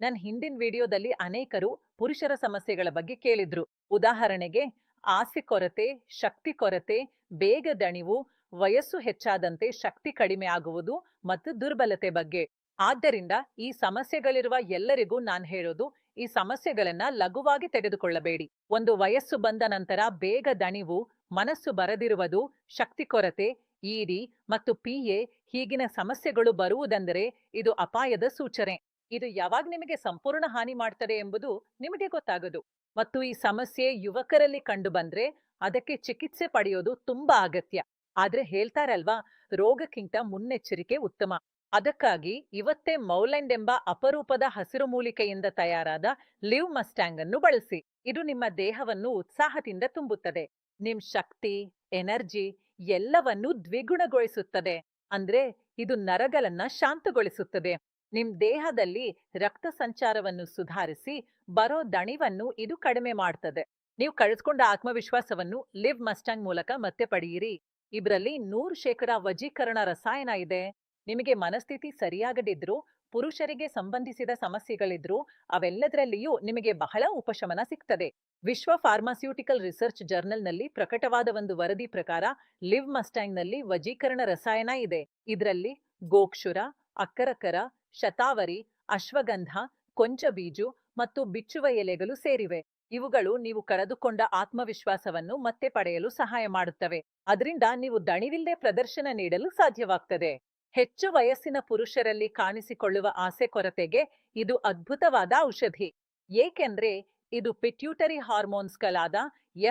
ನನ್ನ ಹಿಂದಿನ ವಿಡಿಯೋದಲ್ಲಿ ಅನೇಕರು ಪುರುಷರ ಸಮಸ್ಯೆಗಳ ಬಗ್ಗೆ ಕೇಳಿದ್ರು. ಉದಾಹರಣೆಗೆ ಆಸೆ ಕೊರತೆ, ಶಕ್ತಿ ಕೊರತೆ, ಬೇಗ ದಣಿವು, ವಯಸ್ಸು ಹೆಚ್ಚಾದಂತೆ ಶಕ್ತಿ ಕಡಿಮೆ ಆಗುವುದು ಮತ್ತು ದುರ್ಬಲತೆ ಬಗ್ಗೆ. ಆದ್ದರಿಂದ ಈ ಸಮಸ್ಯೆಗಳಿರುವ ಎಲ್ಲರಿಗೂ ನಾನ್ ಹೇಳೋದು, ಈ ಸಮಸ್ಯೆಗಳನ್ನ ಲಘುವಾಗಿ ತೆಗೆದುಕೊಳ್ಳಬೇಡಿ. ಒಂದು ವಯಸ್ಸು ಬಂದ ನಂತರ ಬೇಗ ದಣಿವು, ಮನಸ್ಸು ಬರದಿರುವುದು, ಶಕ್ತಿ ಕೊರತೆ, ಇಡಿ ಮತ್ತು ಪಿಎ ಹೀಗಿನ ಸಮಸ್ಯೆಗಳು ಬರುವುದೆಂದರೆ ಇದು ಅಪಾಯದ ಸೂಚನೆ. ಇದು ಯಾವಾಗ ನಿಮಗೆ ಸಂಪೂರ್ಣ ಹಾನಿ ಮಾಡ್ತದೆ ಎಂಬುದು ನಿಮಗೆ ಗೊತ್ತಾಗದು. ಮತ್ತು ಈ ಸಮಸ್ಯೆ ಯುವಕರಲ್ಲಿ ಕಂಡು ಬಂದ್ರೆ ಅದಕ್ಕೆ ಚಿಕಿತ್ಸೆ ಪಡೆಯೋದು ತುಂಬಾ ಅಗತ್ಯ. ಆದ್ರೆ ಹೇಳ್ತಾರಲ್ವಾ, ರೋಗಕ್ಕಿಂತ ಮುನ್ನೆಚ್ಚರಿಕೆ ಉತ್ತಮ. ಅದಕ್ಕಾಗಿ ಇವತ್ತೇ ಮೌಲೆಂಡ್ ಎಂಬ ಅಪರೂಪದ ಹಸಿರು ಮೂಲಿಕೆಯಿಂದ ತಯಾರಾದ ಲಿವ್ ಮಸ್ಟ್ಯಾಂಗ್ ಅನ್ನು ಬಳಸಿ. ಇದು ನಿಮ್ಮ ದೇಹವನ್ನು ಉತ್ಸಾಹದಿಂದ ತುಂಬುತ್ತದೆ. ನಿಮ್ ಶಕ್ತಿ, ಎನರ್ಜಿ ಎಲ್ಲವನ್ನೂ ದ್ವಿಗುಣಗೊಳಿಸುತ್ತದೆ. ಅಂದ್ರೆ ಇದು ನರಗಳನ್ನ ಶಾಂತಗೊಳಿಸುತ್ತದೆ. ನಿಮ್ ದೇಹದಲ್ಲಿ ರಕ್ತ ಸಂಚಾರವನ್ನು ಸುಧಾರಿಸಿ ಬರೋ ದಣಿವನ್ನು ಇದು ಕಡಿಮೆ ಮಾಡ್ತದೆ. ನೀವು ಕಳೆದುಕೊಂಡ ಆತ್ಮವಿಶ್ವಾಸವನ್ನು ಲಿವ್ ಮಸ್ಟ್ಯಾಂಗ್ ಮೂಲಕ ಮತ್ತೆ ಪಡೆಯಿರಿ. ಇದ್ರಲ್ಲಿ 100% ವಜೀಕರಣ ರಸಾಯನ ಇದೆ. ನಿಮಗೆ ಮನಸ್ಥಿತಿ ಸರಿಯಾಗದಿದ್ರು, ಪುರುಷರಿಗೆ ಸಂಬಂಧಿಸಿದ ಸಮಸ್ಯೆಗಳಿದ್ರು, ಅವೆಲ್ಲದರಲ್ಲಿಯೂ ನಿಮಗೆ ಬಹಳ ಉಪಶಮನ ಸಿಗ್ತದೆ. ವಿಶ್ವ ಫಾರ್ಮಾಸ್ಯೂಟಿಕಲ್ ರಿಸರ್ಚ್ ಜರ್ನಲ್ನಲ್ಲಿ ಪ್ರಕಟವಾದ ಒಂದು ವರದಿ ಪ್ರಕಾರ ಲಿವ್ ಮಸ್ಟ್ಯಾಂಗ್ನಲ್ಲಿ ವಜೀಕರಣ ರಸಾಯನ ಇದೆ. ಇದರಲ್ಲಿ ಗೋಕ್ಷುರ, ಅಕ್ಕರಕರ, ಶತಾವರಿ, ಅಶ್ವಗಂಧ, ಕೊಂಚ ಬೀಜು ಮತ್ತು ಬಿಚ್ಚುವ ಎಲೆಗಳು ಸೇರಿವೆ. ಇವುಗಳು ನೀವು ಕಳೆದುಕೊಂಡ ಆತ್ಮವಿಶ್ವಾಸವನ್ನು ಮತ್ತೆ ಪಡೆಯಲು ಸಹಾಯ ಮಾಡುತ್ತವೆ. ಅದರಿಂದ ನೀವು ದಣಿವಿಲ್ಲದೆ ಪ್ರದರ್ಶನ ನೀಡಲು ಸಾಧ್ಯವಾಗ್ತದೆ. ಹೆಚ್ಚು ವಯಸ್ಸಿನ ಪುರುಷರಲ್ಲಿ ಕಾಣಿಸಿಕೊಳ್ಳುವ ಆಸೆ ಕೊರತೆಗೆ ಇದು ಅದ್ಭುತವಾದ ಔಷಧಿ. ಏಕೆಂದ್ರೆ ಇದು ಪಿಟ್ಯೂಟರಿ ಹಾರ್ಮೋನ್ಸ್ಗಳಾದ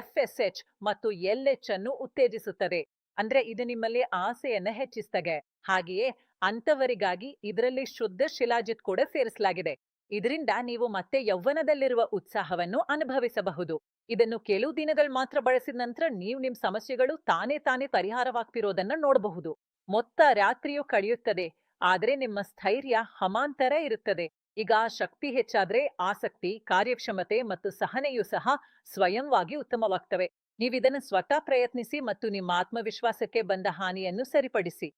FSH ಮತ್ತು LH ಅನ್ನು ಉತ್ತೇಜಿಸುತ್ತದೆ. ಅಂದ್ರೆ ಇದು ನಿಮ್ಮಲ್ಲಿ ಆಸೆಯನ್ನ ಹೆಚ್ಚಿಸ್ತದೆ. ಹಾಗೆಯೇ ಅಂತವರಿಗಾಗಿ ಇದರಲ್ಲಿ ಶುದ್ಧ ಶಿಲಾಜಿತ್ ಕೂಡ ಸೇರಿಸಲಾಗಿದೆ. ಇದರಿಂದ ನೀವು ಮತ್ತೆ ಯೌವನದಲ್ಲಿರುವ ಉತ್ಸಾಹವನ್ನು ಅನುಭವಿಸಬಹುದು. ಇದನ್ನು ಕೆಲವು ದಿನಗಳು ಮಾತ್ರ ಬಳಸಿದ ನಂತರ ನೀವು ನಿಮ್ ಸಮಸ್ಯೆಗಳು ತಾನೇ ಪರಿಹಾರವಾಗ್ತಿರೋದನ್ನ ನೋಡಬಹುದು. ಮೊತ್ತ ರಾತ್ರಿಯೂ ಕಳೆಯುತ್ತದೆ, ಆದ್ರೆ ನಿಮ್ಮ ಸ್ಥೈರ್ಯ ಹಮಾಂತರ ಇರುತ್ತದೆ. ಈಗ ಶಕ್ತಿ ಹೆಚ್ಚಾದ್ರೆ ಆಸಕ್ತಿ, ಕಾರ್ಯಕ್ಷಮತೆ ಮತ್ತು ಸಹನೆಯೂ ಸಹ ಸ್ವಯಂವಾಗಿ ಉತ್ತಮವಾಗ್ತವೆ. ನೀವಿದನ್ನು ಸ್ವತಃ ಪ್ರಯತ್ನಿಸಿ ಮತ್ತು ನಿಮ್ಮ ಆತ್ಮವಿಶ್ವಾಸಕ್ಕೆ ಬಂದ ಹಾನಿಯನ್ನು ಸರಿಪಡಿಸಿ.